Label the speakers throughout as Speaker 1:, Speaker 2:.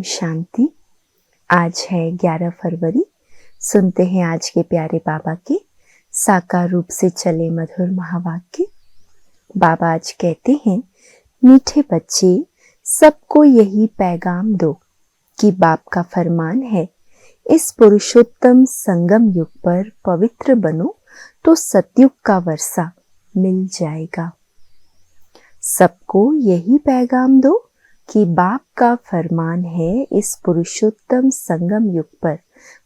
Speaker 1: ओम शांति। आज है 11 फरवरी। सुनते हैं आज के प्यारे बाबा के साकार रूप से चले मधुर महावाक्य। बाबा आज कहते हैं, मीठे बच्चे, सबको यही पैगाम दो कि बाप का फरमान है, इस पुरुषोत्तम संगम युग पर पवित्र बनो तो सतयुग का वर्षा मिल जाएगा। सबको यही पैगाम दो कि बाप का फरमान है, इस पुरुषोत्तम संगम युग पर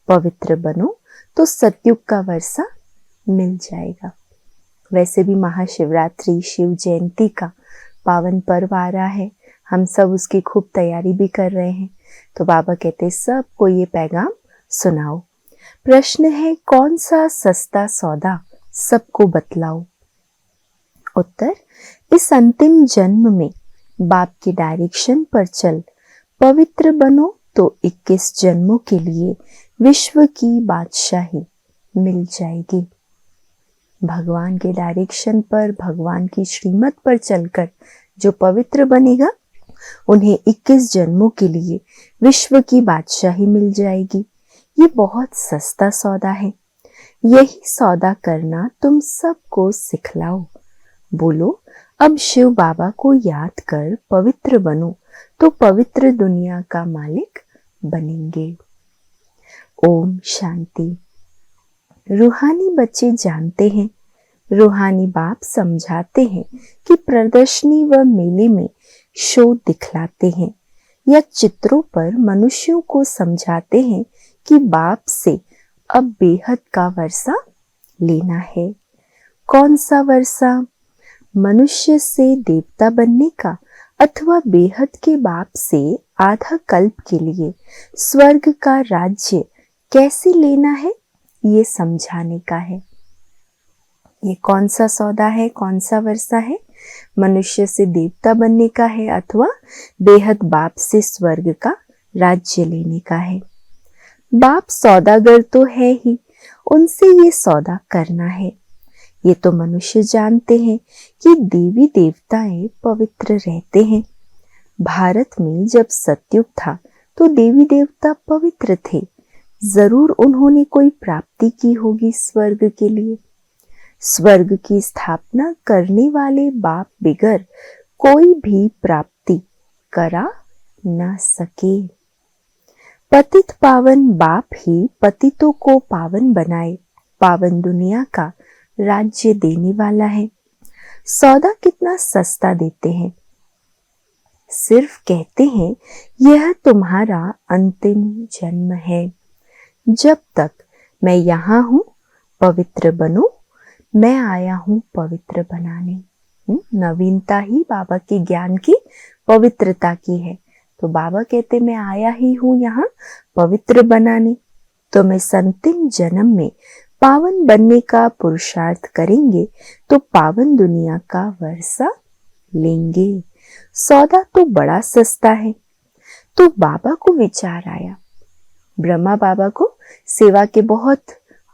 Speaker 1: पवित्र बनो तो सतयुग का वर्षा मिल जाएगा। वैसे भी महाशिवरात्रि शिव जयंती का पावन पर्व आ रहा है, हम सब उसकी खूब तैयारी भी कर रहे हैं। तो बाबा कहते सबको ये पैगाम सुनाओ। प्रश्न है, कौन सा सस्ता सौदा सबको बतलाओ। उत्तर, इस अंतिम जन्म में बाप की डायरेक्शन पर चल पवित्र बनो तो 21 जन्मों के लिए विश्व की बादशाही मिल जाएगी। भगवान के डायरेक्शन पर, भगवान की श्रीमत पर चलकर जो पवित्र बनेगा, उन्हें 21 जन्मों के लिए विश्व की बादशाही मिल जाएगी। ये बहुत सस्ता सौदा है। यही सौदा करना तुम सबको सिखलाओ। बोलो, अब शिव बाबा को याद कर पवित्र बनो तो पवित्र दुनिया का मालिक बनेंगे। ओम शांति। रूहानी बच्चे जानते हैं, रूहानी बाप समझाते हैं कि प्रदर्शनी व मेले में शो दिखलाते हैं या चित्रों पर मनुष्यों को समझाते हैं कि बाप से अब बेहद का वर्षा लेना है। कौन सा वर्षा? मनुष्य से देवता बनने का अथवा बेहद के बाप से आधा कल्प के लिए स्वर्ग का राज्य कैसे लेना है, ये समझाने का है। ये कौन सा सौदा है, कौन सा वर्षा है? मनुष्य से देवता बनने का है अथवा बेहद बाप से स्वर्ग का राज्य लेने का है। बाप सौदागर तो है ही, उनसे ये सौदा करना है। ये तो मनुष्य जानते हैं कि देवी देवताएं पवित्र रहते हैं। भारत में जब सतयुग था तो देवी देवता पवित्र थे। जरूर उन्होंने कोई प्राप्ति की होगी स्वर्ग के लिए। स्वर्ग की स्थापना करने वाले बाप बिगर कोई भी प्राप्ति करा न सके। पतित पावन बाप ही पतितों को पावन बनाए, पावन दुनिया का राज्य देने वाला है। सौदा कितना सस्ता देते हैं। सिर्फ कहते हैं यह तुम्हारा अंतिम जन्म है। जब तक मैं यहाँ हूं पवित्र बनो, मैं आया हूं पवित्र बनाने। नवीनता ही बाबा के ज्ञान की पवित्रता की है। तो बाबा कहते मैं आया ही हूं यहाँ पवित्र बनाने। तो मैं अंतिम जन्म में पावन बनने का पुरुषार्थ करेंगे तो पावन दुनिया का वर्षा लेंगे। सौदा तो बड़ा सस्ता है। तो बाबा को विचार आया। ब्रह्मा बाबा को सेवा के बहुत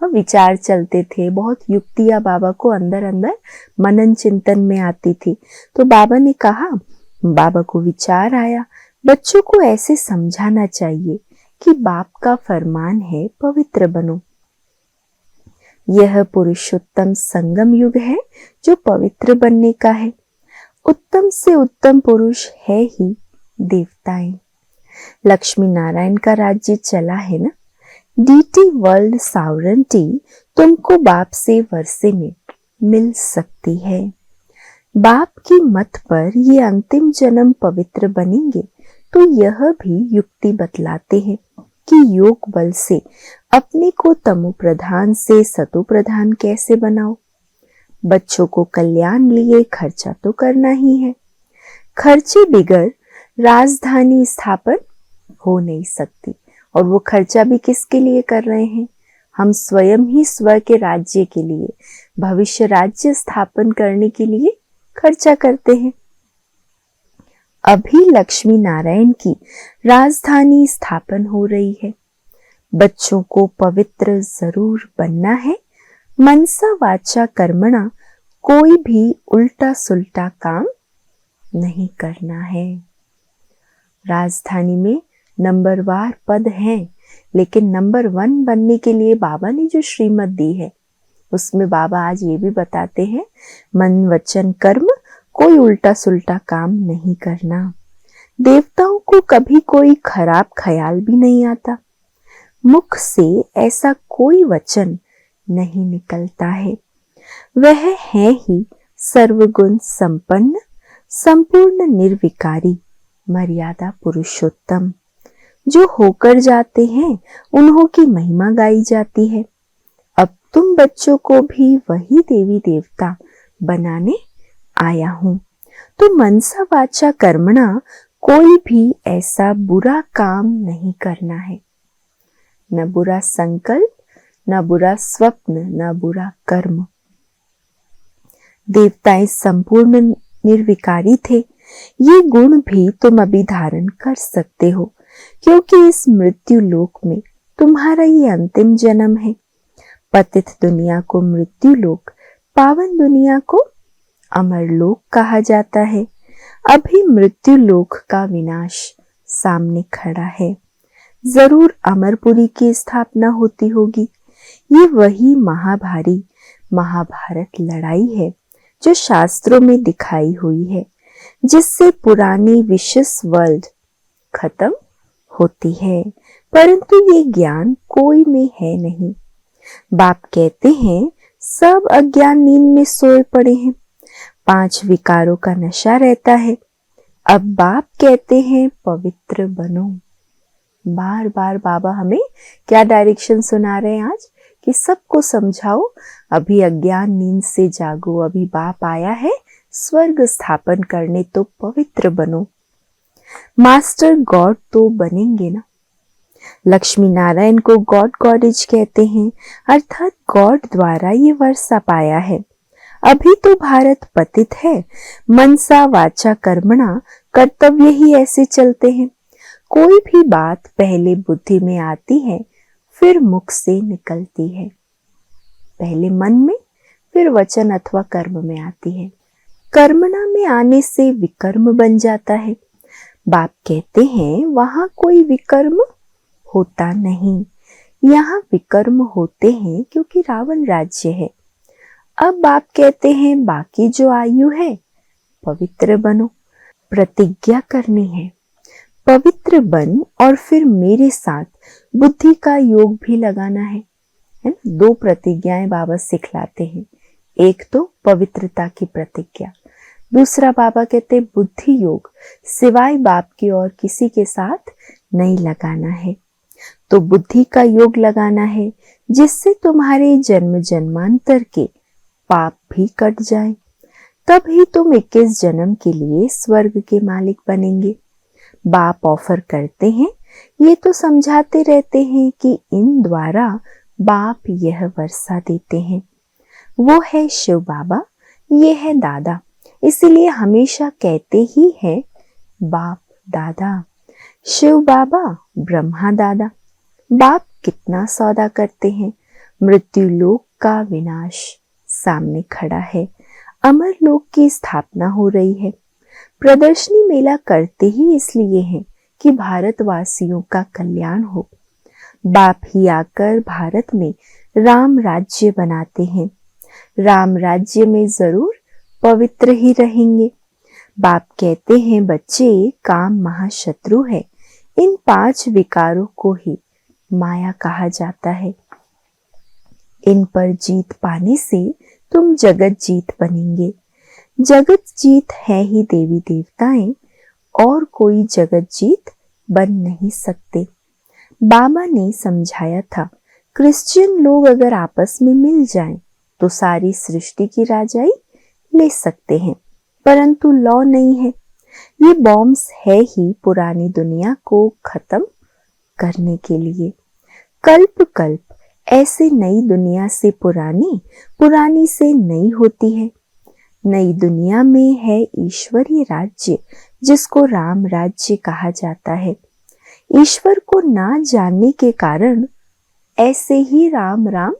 Speaker 1: विचार चलते थे, बहुत युक्तियां बाबा को अंदर अंदर मनन चिंतन में आती थी। तो बाबा ने कहा, बाबा को विचार आया, बच्चों को ऐसे समझाना चाहिए कि बाप का फरमान है पवित्र बनो। यह पुरुषोत्तम संगम युग है जो पवित्र बनने का है। उत्तम से उत्तम पुरुष है ही देवताएं। लक्ष्मी नारायण का राज्य चला है ना। डीटी वर्ल्ड सावरंटी तुमको बाप से वर्षे में मिल सकती है। बाप की मत पर ये अंतिम जन्म पवित्र बनेंगे तो यह भी युक्ति बतलाते हैं कि योग बल से अपने को तमो प्रधान से सतो प्रधान कैसे बनाओ। बच्चों को कल्याण लिए खर्चा तो करना ही है। खर्चे बिगर राजधानी स्थापन हो नहीं सकती। और वो खर्चा भी किसके लिए कर रहे हैं? हम स्वयं ही स्वर्ग के राज्य के लिए, भविष्य राज्य स्थापन करने के लिए खर्चा करते हैं। अभी लक्ष्मी नारायण की राजधानी स्थापन हो रही है। बच्चों को पवित्र जरूर बनना है। मनसा वाचा कर्मणा कोई भी उल्टा सुल्टा काम नहीं करना है। राजधानी में नंबरवार पद हैं, लेकिन नंबर 1 बनने के लिए बाबा ने जो श्रीमत दी है उसमें बाबा आज ये भी बताते हैं, मन वचन कर्म कोई उल्टा सुल्टा काम नहीं करना। देवताओं को कभी कोई खराब ख्याल भी नहीं आता, मुख से ऐसा कोई वचन नहीं निकलता है। वह है ही सर्वगुण संपन्न, संपूर्ण निर्विकारी, मर्यादा पुरुषोत्तम। जो होकर जाते हैं उन्हों की महिमा गाई जाती है। अब तुम बच्चों को भी वही देवी देवता बनाने आया हूं। तो मनसा वाचा कर्मणा कोई भी ऐसा बुरा काम नहीं करना है, न बुरा संकल्प, न बुरा स्वप्न, न बुरा कर्म। देवताएं संपूर्ण निर्विकारी थे, ये गुण भी तुम अभी धारण कर सकते हो, क्योंकि इस मृत्यु लोक में तुम्हारा ये अंतिम जन्म है। पतित दुनिया को मृत्यु लोक, पावन दुनिया को अमर लोक कहा जाता है। अभी मृत्यु लोक का विनाश सामने खड़ा है, जरूर अमरपुरी की स्थापना होती होगी। ये वही महाभारी महाभारत लड़ाई है जो शास्त्रों में दिखाई हुई है, जिससे पुरानी विशेष वर्ल्ड खत्म होती है, परंतु ये ज्ञान कोई में है नहीं। बाप कहते हैं सब अज्ञान नींद में सोए पड़े हैं, 5 विकारों का नशा रहता है। अब बाप कहते हैं पवित्र बनो। बार बार बाबा हमें क्या डायरेक्शन सुना रहे हैं आज कि सबको समझाओ, अभी अज्ञान नींद से जागो, अभी बाप आया है स्वर्ग स्थापन करने, तो पवित्र बनो। मास्टर गॉड तो बनेंगे ना। लक्ष्मी नारायण को गॉड गॉडेज कहते हैं, अर्थात गॉड द्वारा ये वर्षा पाया है। अभी तो भारत पतित है, मनसा वाचा कर्मणा कर्तव्य ही ऐसे चलते हैं। कोई भी बात पहले बुद्धि में आती है, फिर मुख से निकलती है। पहले मन में, फिर वचन अथवा कर्म में आती है। कर्मणा में आने से विकर्म बन जाता है। बाप कहते हैं वहां कोई विकर्म होता नहीं, यहाँ विकर्म होते हैं क्योंकि रावण राज्य है। अब बाप कहते हैं बाकी जो आयु है पवित्र बनो, प्रतिज्ञा करनी है, पवित्र बन और फिर मेरे साथ बुद्धि का योग भी लगाना है ना। 2 प्रतिज्ञाएं बाबा सिखलाते हैं, एक तो पवित्रता की प्रतिज्ञा, दूसरा बाबा कहते बुद्धि योग, सिवाय बाप की और किसी के साथ नहीं लगाना है। तो बुद्धि का योग लगाना है, जिससे तुम्हारे जन्म जन्मांतर के पाप भी कट जाएं। तब ही तुम 21 जन्म के लिए स्वर्ग के मालिक बनेंगे। बाप ऑफर करते हैं, ये तो समझाते रहते हैं कि इन द्वारा बाप यह वर्षा देते हैं। वो है शिव बाबा, ये है दादा, इसीलिए हमेशा कहते ही हैं बाप दादा। शिव बाबा ब्रह्मा दादा। बाप कितना सौदा करते हैं, मृत्यु लोक का विनाश सामने खड़ा है, अमर लोक की स्थापना हो रही है। प्रदर्शनी मेला करते ही इसलिए हैं कि भारतवासियों का कल्याण हो। बाप ही आकर भारत में राम राज्य बनाते हैं। राम राज्य में जरूर पवित्र ही रहेंगे। बाप कहते हैं बच्चे, काम महाशत्रु है, इन 5 विकारों को ही माया कहा जाता है। इन पर जीत पाने से तुम जगत जीत बनेंगे। जगत जीत है ही देवी देवताएं, और कोई जगत जीत बन नहीं सकते। बाबा ने समझाया था, क्रिश्चियन लोग अगर आपस में मिल जाएं तो सारी सृष्टि की राजाई ले सकते हैं, परंतु लॉ नहीं है। ये बॉम्ब्स है ही पुरानी दुनिया को खत्म करने के लिए। कल्प कल्प ऐसे नई दुनिया से पुरानी, पुरानी से नई होती है। नई दुनिया में है ईश्वरीय राज्य, जिसको राम राज्य कहा जाता है। ईश्वर को ना जानने के कारण ऐसे ही राम राम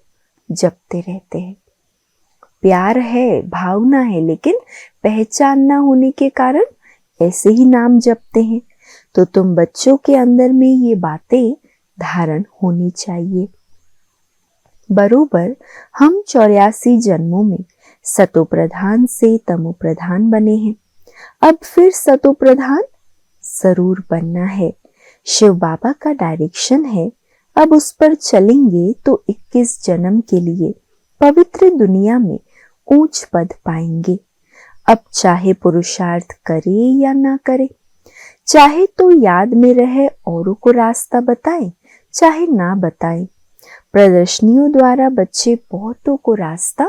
Speaker 1: जपते रहते हैं। प्यार है, भावना है, लेकिन पहचान ना होने के कारण ऐसे ही नाम जपते हैं। तो तुम बच्चों के अंदर में ये बातें धारण होनी चाहिए। बरोबर हम 84 जन्मों में सतो प्रधान से तमो प्रधान बने हैं। अब फिर सतो प्रधान जरूर बनना है। शिव बाबा का डायरेक्शन है, अब उस पर चलेंगे तो 21 जन्म के लिए पवित्र दुनिया में ऊंच पद पाएंगे। अब चाहे पुरुषार्थ करे या ना करे, चाहे तो याद में रहे औरों को रास्ता बताए, चाहे ना बताए, प्रदर्शनियों द्वारा बच्चे बहुतों को रास्ता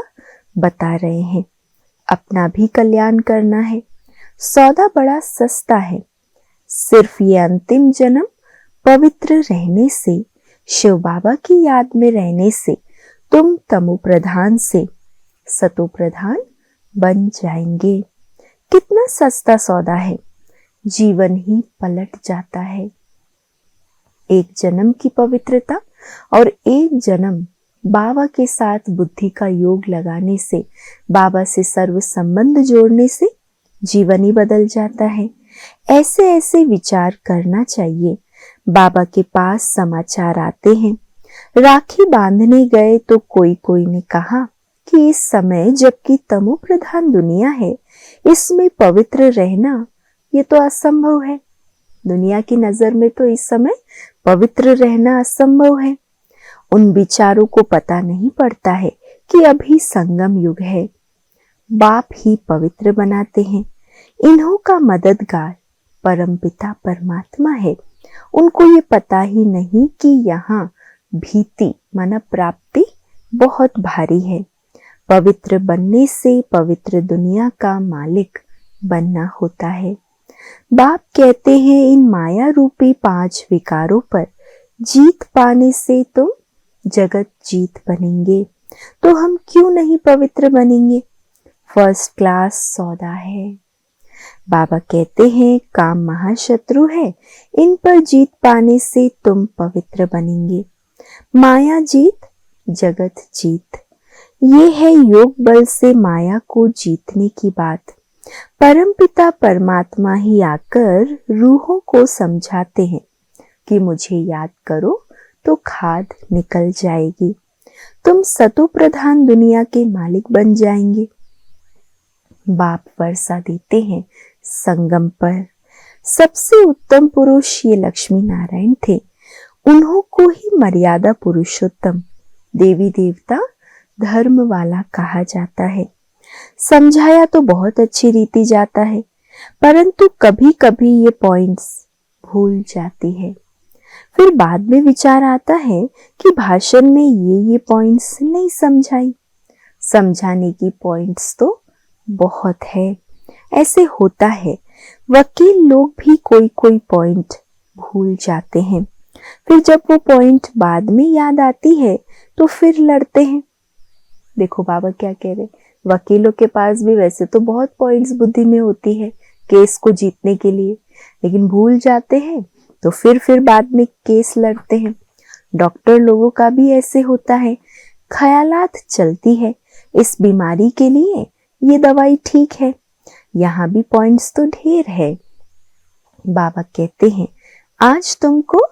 Speaker 1: बता रहे हैं। अपना भी कल्याण करना है। सौदा बड़ा सस्ता है। सिर्फ ये अंतिम जन्म पवित्र रहने से, शिव बाबा की याद में रहने से तुम तमो प्रधान से सतो प्रधान बन जाएंगे। कितना सस्ता सौदा है, जीवन ही पलट जाता है। एक जन्म की पवित्रता और एक जन्म बाबा के साथ बुद्धि का योग लगाने से, बाबा से सर्व संबंध जोड़ने से जीवन ही बदल जाता है। ऐसे ऐसे विचार करना चाहिए। बाबा के पास समाचार आते हैं, राखी बांधने गए तो कोई कोई ने कहा कि इस समय जबकि तमो प्रधान दुनिया है, इसमें पवित्र रहना ये तो असंभव है। दुनिया की नजर में तो इस समय पवित्र रहना असंभव है। उन विचारों को पता नहीं पड़ता है कि अभी संगम युग है। बाप ही पवित्र बनाते हैं। इन्हों का मददगार परमपिता परमात्मा है। उनको ये पता ही नहीं कि यहाँ भीति माना प्राप्ति बहुत भारी है। पवित्र बनने से पवित्र दुनिया का मालिक बनना होता है। बाप कहते हैं इन माया रूपी 5 विकारों पर जीत पाने से तुम जगत जीत बनेंगे। तो हम क्यों नहीं पवित्र बनेंगे? फर्स्ट क्लास सौदा है। बाबा कहते हैं काम महाशत्रु है, इन पर जीत पाने से तुम पवित्र बनेंगे। माया जीत, जगत जीत, ये है योग बल से माया को जीतने की बात। परमपिता परमात्मा ही आकर रूहों को समझाते हैं कि मुझे याद करो तो खाद निकल जाएगी, तुम सतो प्रधान दुनिया के मालिक बन जाएंगे। बाप वर्षा देते हैं संगम पर। सबसे उत्तम पुरुष ये लक्ष्मी नारायण थे। उन्हों को ही मर्यादा पुरुषोत्तम, देवी देवता, धर्म वाला कहा जाता है। समझाया तो बहुत अच्छी रीति जाता है, परंतु कभी कभी ये पॉइंट्स भूल जाती है। फिर बाद में विचार आता है कि भाषण में ये पॉइंट्स नहीं समझाई। समझाने की पॉइंट्स तो बहुत है। ऐसे होता है, वकील लोग भी कोई कोई पॉइंट भूल जाते हैं। फिर जब वो पॉइंट बाद में याद आती है तो फिर लड़ते हैं। देखो बाबा क्या कह रहे, वकीलों के पास भी वैसे तो बहुत पॉइंट्स बुद्धि में होती है केस को जीतने के लिए, लेकिन भूल जाते हैं तो फिर बाद में केस लड़ते हैं। डॉक्टर लोगों का भी ऐसे होता है, ख्यालात चलती है इस बीमारी के लिए ये दवाई ठीक है, यहाँ भी पॉइंट्स तो ढेर है। बाबा कहते हैं आज तुमको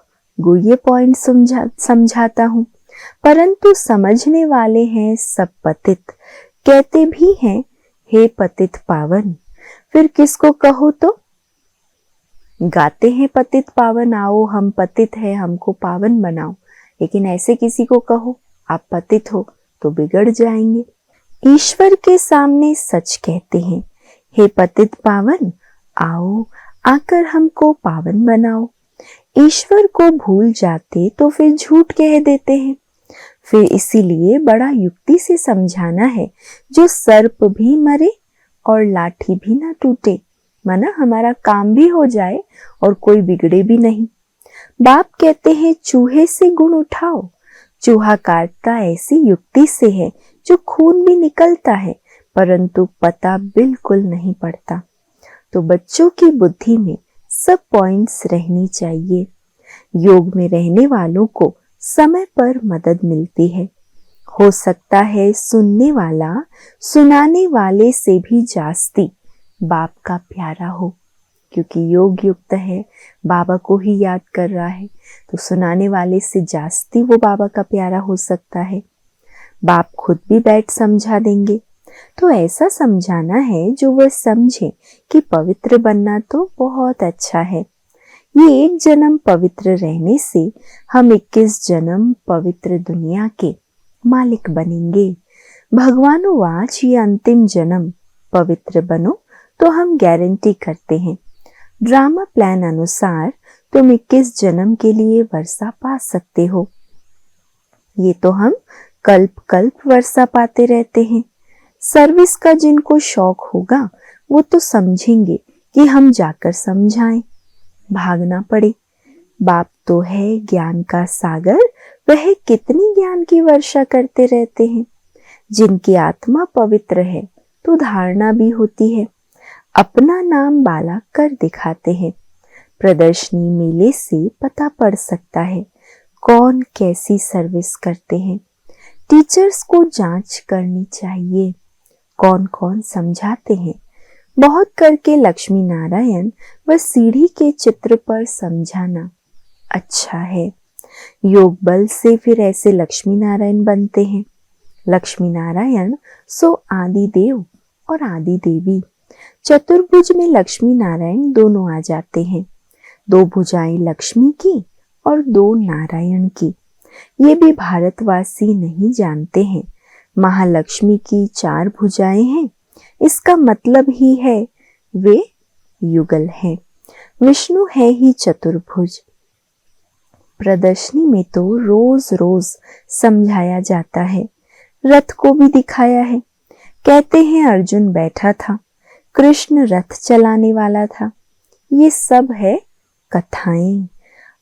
Speaker 1: ये पॉइंट समझाता हूँ, परंतु समझने वाले हैं सब पतित। कहते भी हैं हे पतित पावन, फिर किसको कहो तो गाते हैं पतित पावन आओ हम पतित हैं हमको पावन बनाओ, लेकिन ऐसे किसी को कहो आप पतित हो तो बिगड़ जाएंगे। ईश्वर के सामने सच कहते हैं हे पतित पावन आओ आकर हमको पावन बनाओ। ईश्वर को भूल जाते तो फिर झूठ कह देते हैं। फिर इसीलिए बड़ा युक्ति से समझाना है, जो सर्प भी मरे और लाठी भी ना टूटे, माना हमारा काम भी हो जाए और कोई बिगड़े भी नहीं। बाप कहते हैं चूहे से गुण उठाओ। चूहा काटता ऐसी युक्ति से है जो खून भी निकलता है, परंतु पता बिल्कुल नहीं पड़ता। तो बच्चों की बुद्धि में सब पॉइंट्स रहनी चाहिए। योग में रहने वालों को समय पर मदद मिलती है। हो सकता है सुनने वाला सुनाने वाले से भी जास्ती बाप का प्यारा हो। क्योंकि योग युक्त है, बाबा को ही याद कर रहा है, तो सुनाने वाले से जास्ती वो बाबा का प्यारा हो सकता है। बाप खुद भी बैठ समझा देंगे। तो ऐसा समझाना है जो वह समझे कि पवित्र बनना तो बहुत अच्छा है। ये एक जन्म पवित्र रहने से हम 21 जन्म पवित्र दुनिया के मालिक बनेंगे। भगवानुवाच ये अंतिम जन्म पवित्र बनो तो हम गारंटी करते हैं, ड्रामा प्लान अनुसार तुम 21 जन्म के लिए वर्षा पा सकते हो। ये तो हम कल्प कल्प वर्षा पाते रहते हैं। सर्विस का जिनको शौक होगा वो तो समझेंगे कि हम जाकर समझाएं, भागना पड़े। बाप तो है ज्ञान का सागर, वह कितनी ज्ञान की वर्षा करते रहते हैं। जिनकी आत्मा पवित्र है तो धारणा भी होती है, अपना नाम बाला कर दिखाते हैं। प्रदर्शनी मेले से पता पड़ सकता है कौन कैसी सर्विस करते हैं। टीचर्स को जांच करनी चाहिए कौन कौन समझाते हैं। बहुत करके लक्ष्मी नारायण व सीढ़ी के चित्र पर समझाना अच्छा है। योग बल से फिर ऐसे लक्ष्मी नारायण बनते हैं। लक्ष्मी नारायण सो आदि देव और आदि देवी। चतुर्भुज में लक्ष्मी नारायण दोनों आ जाते हैं। 2 भुजाएं लक्ष्मी की और 2 नारायण की। ये भी भारतवासी नहीं जानते हैं। महालक्ष्मी की 4 भुजाएं हैं, इसका मतलब ही है वे युगल हैं। विष्णु है ही चतुर्भुज। प्रदर्शनी में तो रोज रोज समझाया जाता है। रथ को भी दिखाया है। कहते हैं अर्जुन बैठा था, कृष्ण रथ चलाने वाला था। ये सब है कथाएं।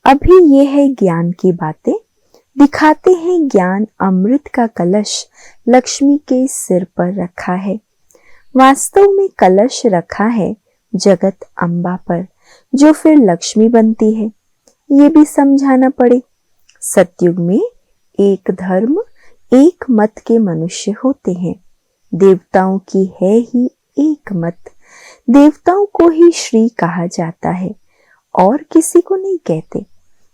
Speaker 1: अभी ये है ज्ञान की बातें। दिखाते हैं ज्ञान अमृत का कलश लक्ष्मी के सिर पर रखा है। वास्तव में कलश रखा है जगत अम्बा पर, जो फिर लक्ष्मी बनती है। ये भी समझाना पड़े। सतयुग में एक धर्म एक मत के मनुष्य होते हैं। देवताओं की है ही एक मत। देवताओं को ही श्री कहा जाता है और किसी को नहीं कहते।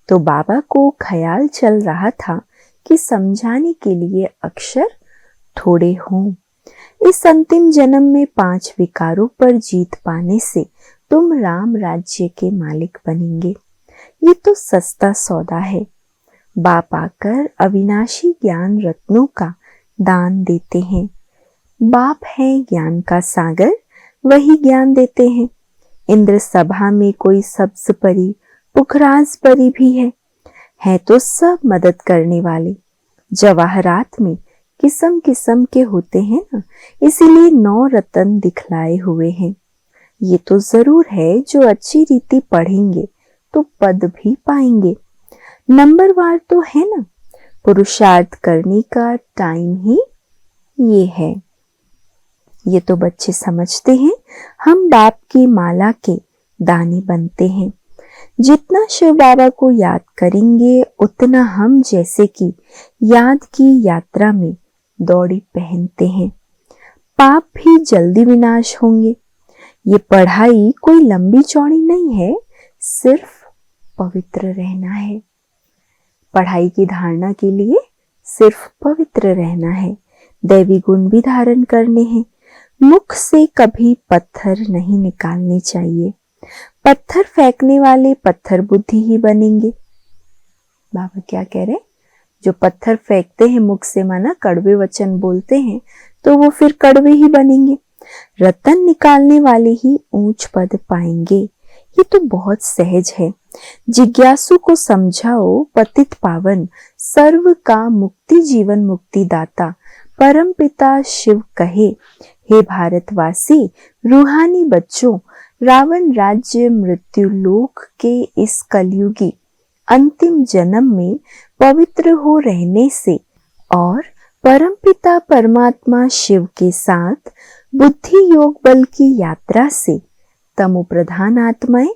Speaker 1: तो बाबा को ख्याल चल रहा था कि समझाने के लिए अक्षर थोड़े हों। इस अंतिम जन्म में 5 विकारों पर जीत पाने से तुम राम राज्य के मालिक बनेंगे। ये तो सस्ता सौदा है। बाप आकर अविनाशी ज्ञान रत्नों का दान देते हैं। बाप है ज्ञान का सागर, वही ज्ञान देते हैं। इंद्र सभा में कोई सब्ज परी पुखराज परी भी है तो सब मदद करने वाले। जवाहरात में किस्म किस्म के होते हैं ना, इसीलिए 9 रतन दिखलाए हुए हैं। ये तो जरूर है जो अच्छी रीति पढ़ेंगे तो पद भी पाएंगे। नंबरवार तो है ना। पुरुषार्थ करने का टाइम ही ये है। ये तो बच्चे समझते हैं। हम बाप की माला के दानी बनते हैं। जितना शिव बाबा को याद करेंगे उतना हम जैसे कि याद की यात्रा में दौड़ी पहनते हैं। पाप भी जल्दी विनाश होंगे। ये पढ़ाई कोई लंबी चौड़ी नहीं है, सिर्फ पवित्र रहना है। पढ़ाई की धारणा के लिए सिर्फ पवित्र रहना है। दैवी गुण भी धारण करने हैं। मुख से कभी पत्थर नहीं निकालने चाहिए। पत्थर फेंकने वाले पत्थर बुद्धि ही बनेंगे। बाबा क्या कह रहे? जो पत्थर फेंकते हैं मुख से, माना कड़वे वचन बोलते हैं, तो वो फिर कड़वे ही बनेंगे। रतन निकालने वाले ही ऊंच पद पाएंगे। ये तो बहुत सहज है। जिज्ञासु को समझाओ पतित पावन सर्व का मुक्ति जीवन मुक्ति दाता परम पिता शिव कहे, हे भारतवासी रूहानी बच्चों, रावण राज्य मृत्यु लोक के इस कलयुगी अंतिम जन्म में पवित्र हो रहने से और परमपिता परमात्मा शिव के साथ बुद्धि योग बल की यात्रा से तमो प्रधान आत्माएं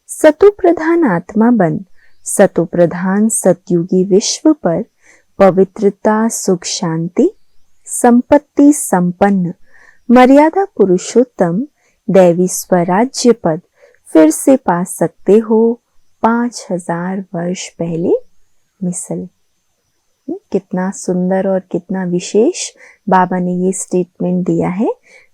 Speaker 1: सतो प्रधान आत्मा बन सतो प्रधान सतयुगी विश्व पर पवित्रता सुख शांति संपत्ति संपन्न मर्यादा पुरुषोत्तम दैवी स्वराज्य पद फिर से पा सकते हो 5000 वर्ष पहले मिसल। कितना सुंदर और कितना विशेष बाबा ने ये स्टेटमेंट दिया है।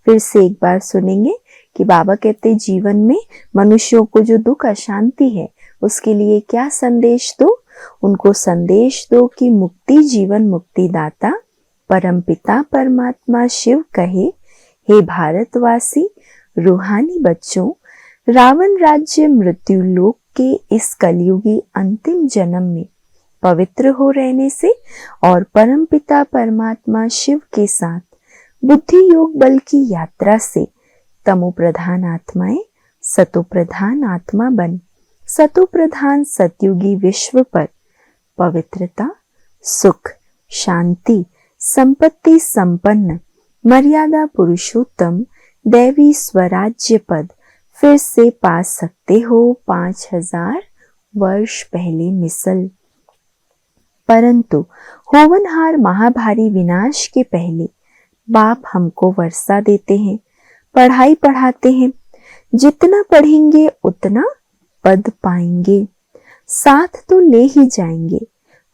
Speaker 1: फिर से एक बार सुनेंगे कि बाबा कहते जीवन में मनुष्यों को जो दुख अशांति है उसके लिए क्या संदेश दो। उनको संदेश दो कि मुक्ति जीवन मुक्तिदाता परमपिता परमात्मा शिव कहे, हे भारतवासी रूहानी बच्चों, रावण राज्य मृत्यु लोक के इस कलयुगी अंतिम जन्म में पवित्र हो रहने से और परमपिता परमात्मा शिव के साथ बुद्धि योग बल की यात्रा से तमो प्रधान आत्माएं सतो प्रधान आत्मा बन सतो प्रधान सतयुगी विश्व पर पवित्रता, सुख, शांति, संपत्ति संपन्न मर्यादा पुरुषोत्तम दैवी स्वराज्य पद फिर से पा सकते हो 5000 वर्ष पहले मिसल। परंतु होवनहार महाभारी विनाश के पहले बाप हमको वर्षा देते हैं, पढ़ाई पढ़ाते हैं। जितना पढ़ेंगे उतना पद पाएंगे, साथ तो ले ही जाएंगे।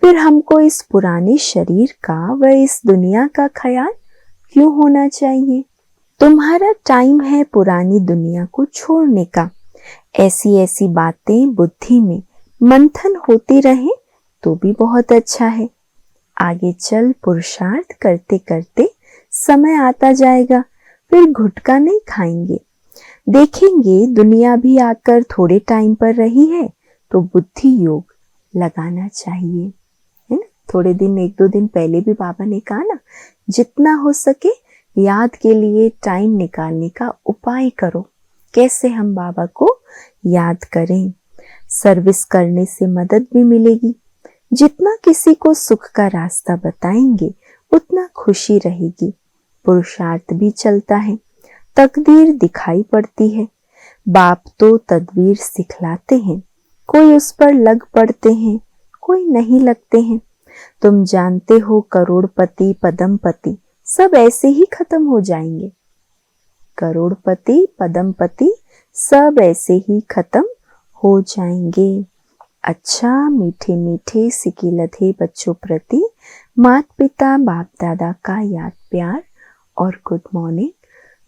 Speaker 1: फिर हमको इस पुराने शरीर का व इस दुनिया का ख्याल क्यों होना चाहिए। तुम्हारा टाइम है पुरानी दुनिया को छोड़ने का। ऐसी ऐसी बातें बुद्धि में मंथन होती रहे तो भी बहुत अच्छा है। आगे चल पुरुषार्थ करते करते समय आता जाएगा, फिर घुटका नहीं खाएंगे। देखेंगे दुनिया भी आकर थोड़े टाइम पर रही है तो बुद्धि योग लगाना चाहिए, है ना। थोड़े दिन, 1-2 दिन पहले भी बाबा ने कहा ना, जितना हो सके याद के लिए टाइम निकालने का उपाय करो। कैसे हम बाबा को याद करें। सर्विस करने से मदद भी मिलेगी। जितना किसी को सुख का रास्ता बताएंगे उतना खुशी रहेगी। पुरुषार्थ भी चलता है, तकदीर दिखाई पड़ती है। बाप तो तदबीर सिखलाते हैं, कोई उस पर लग पड़ते हैं, कोई नहीं लगते हैं। तुम जानते हो करोड़पति पदमपति सब ऐसे ही खत्म हो जाएंगे। करोड़पति पदमपति सब ऐसे ही खत्म हो जाएंगे। अच्छा मीठे मीठे सिकिलधे बच्चों प्रति माता पिता बाप दादा का याद प्यार और गुड मॉर्निंग।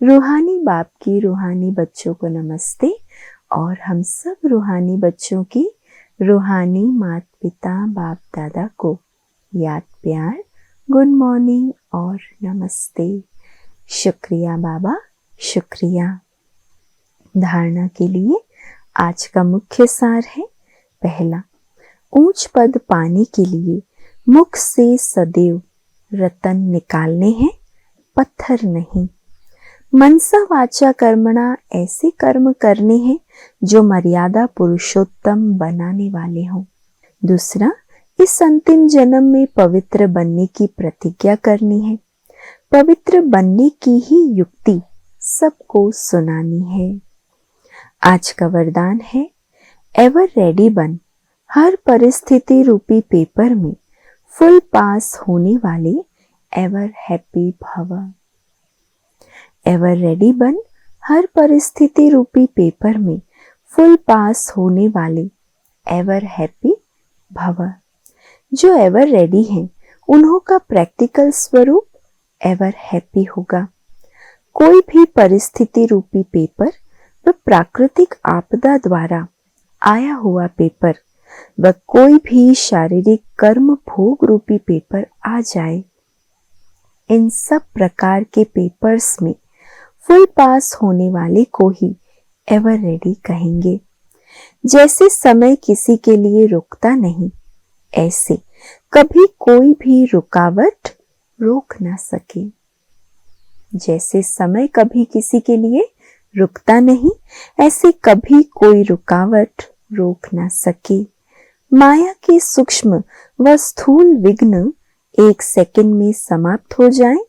Speaker 1: रूहानी बाप की रूहानी बच्चों को नमस्ते और हम सब रूहानी बच्चों की रूहानी माता पिता बाप दादा को याद प्यार, गुड मॉर्निंग और नमस्ते। शुक्रिया बाबा, शुक्रिया। धारणा के लिए आज का मुख्य सार है। पहला, ऊंच पद पाने के लिए मुख से सदैव रतन निकालने हैं, पत्थर नहीं। मनसा वाचा कर्मणा ऐसे कर्म करने हैं जो मर्यादा पुरुषोत्तम बनाने वाले हों। दूसरा, इस अंतिम जन्म में पवित्र बनने की प्रतिज्ञा करनी है। पवित्र बनने की ही युक्ति सबको सुनानी है। आज का वरदान है, एवर रेडी बन। हर परिस्थिति रूपी पेपर में फुल पास होने वाले एवर हैप्पी भव। एवर रेडी बन, हर परिस्थिति रूपी पेपर में फुल पास होने वाले एवर हैप्पी भव। जो एवर रेडी हैं उन्हों का प्रैक्टिकल स्वरूप एवर हैप्पी होगा। कोई भी परिस्थिति रूपी पेपर व प्राकृतिक आपदा द्वारा आया हुआ पेपर व कोई भी शारीरिक कर्म भोग रूपी पेपर आ जाए, इन सब प्रकार के पेपर्स में फुल पास होने वाले को ही एवर रेडी कहेंगे। जैसे समय किसी के लिए रुकता नहीं, ऐसे कभी कोई भी रुकावट रोक ना सके। जैसे समय कभी किसी के लिए रुकता नहीं, ऐसे कभी कोई रुकावट रोक ना सके। माया के सूक्ष्म व स्थूल विघ्न 1 सेकंड में समाप्त हो जाएं,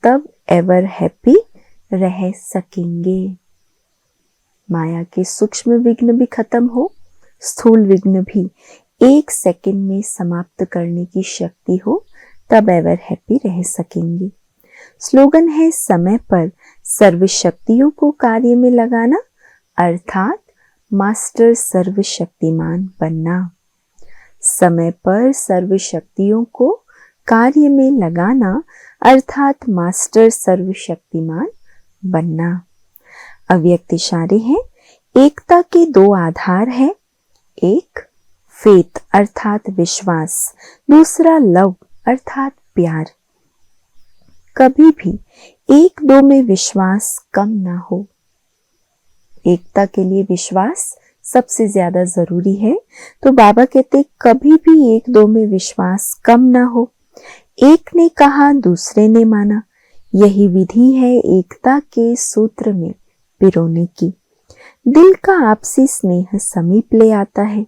Speaker 1: तब एवर हैप्पी रह सकेंगे। माया के सूक्ष्म विघ्न भी खत्म हो, स्थूल विघ्न भी 1 सेकंड में समाप्त करने की शक्ति हो, तब एवर हैप्पी रह सकेंगे। स्लोगन है, समय पर सर्व शक्तियों को कार्य में लगाना, अर्थात मास्टर सर्वशक्तिमान बनना। समय पर सर्व शक्तियों को कार्य में लगाना अर्थात मास्टर सर्वशक्तिमान बनना। अव्यक्त इशारे हैं। एकता के दो आधार हैं, एक फेथ अर्थात विश्वास, दूसरा लव अर्थात प्यार। कभी भी एक दो में विश्वास कम ना हो। एकता के लिए विश्वास सबसे ज्यादा जरूरी है, तो बाबा कहते कभी भी एक दो में विश्वास कम ना हो। एक ने कहा दूसरे ने माना, यही विधि है एकता के सूत्र में पिरोने की। दिल का आपसी स्नेह समीप ले आता है।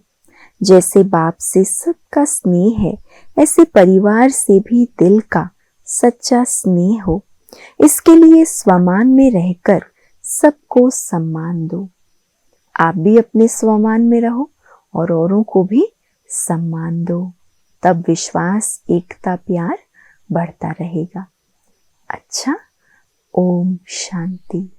Speaker 1: जैसे बाप से सबका स्नेह है, ऐसे परिवार से भी दिल का सच्चा स्नेह हो। इसके लिए स्वमान में रहकर सबको सम्मान दो। आप भी अपने स्वमान में रहो और औरों को भी सम्मान दो, तब विश्वास, एकता, प्यार बढ़ता रहेगा। अच्छा, ओम शांति।